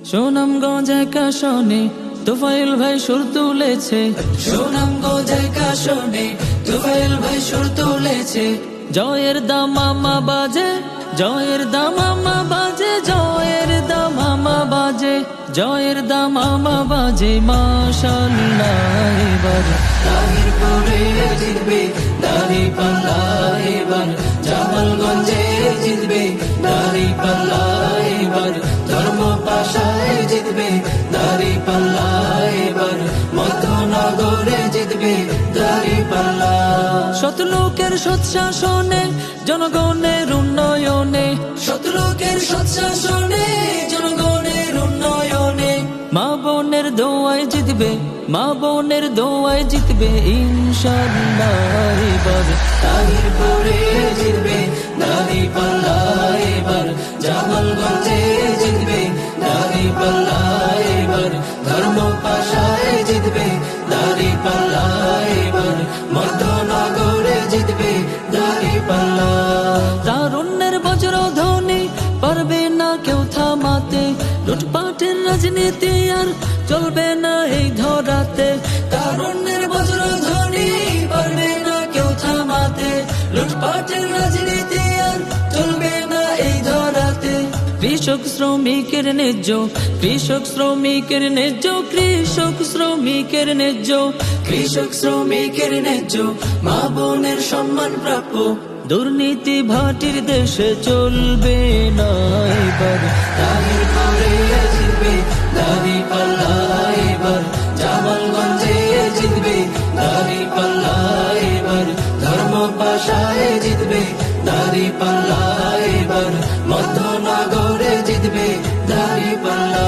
সুনামগঞ্জ কাশনে তুফাইল ভাই সুর তুলেছে, সুনামগঞ্জ কাশনে তুফাইল ভাই সুর তুলেছে। জয়ের দামামা বাজে, জয়ের দামামা বাজে, জয়ের দামামা বাজে, জয়ের দামামা বাজে মাশাআল্লাহ। এবার তাহিরপুরে জিতবে দাঁড়িপাল্লা, এবার জামালগঞ্জে জিতবে দাঁড়িপাল্লা, এবার ধর্মপাশায় জিতবে দাঁড়িপাল্লা, এবার মধ্যনগরে জিতবে দাঁড়িপাল্লা। শতলোকের সৎশাসনে জনগণের উন্নয়নে, শতলোকের সৎশাসনে জনগণের উন্নয়নে, মা বোনের দোয়ায় জিতবে, মা বোনের দোয়ায় জিতবে ইনশাআল্লাহ। এবার তাহিরপুরে জিতবে দাঁড়িপাল্লা, এবার জামালগঞ্জে জিতবে দাঁড়িপাল্লা, এবার ধর্মপাশায় জিতবে দাঁড়িপাল্লা, এবার মধ্যনগরে জিতবে দাঁড়িপাল্লা। তারুণ্যের বজ্রধ্বনি পারবে না কেউ থামাতে, লুটপাটের রাজনীতি আর চলবে না এই ধরাতে। তারুণ্যের বজ্রধ্বনি পারবে না কেউ থামাতে, লুটপাটের রাজনীতি আর চলবে না এই ধরাতে। কৃষক শ্রমিকের ন্যায্য, কৃষক শ্রমিকের ন্যায্য, কৃষক শ্রমিকের ন্যায্য, কৃষক শ্রমিকের ন্যায্য, মা বোনের সম্মান প্রাপ্য। দুর্নীতি ভাটির দেশে চলবে না। এবার তাহিরপুরে জিতবে দাঁড়িপাল্লা, এবার জামালগঞ্জে জিতবে দাঁড়িপাল্লা, এবার ধর্মপাশায় জিতবে দাঁড়িপাল্লা, এবার মধ্যনগরে জিতবে দাঁড়িপাল্লা।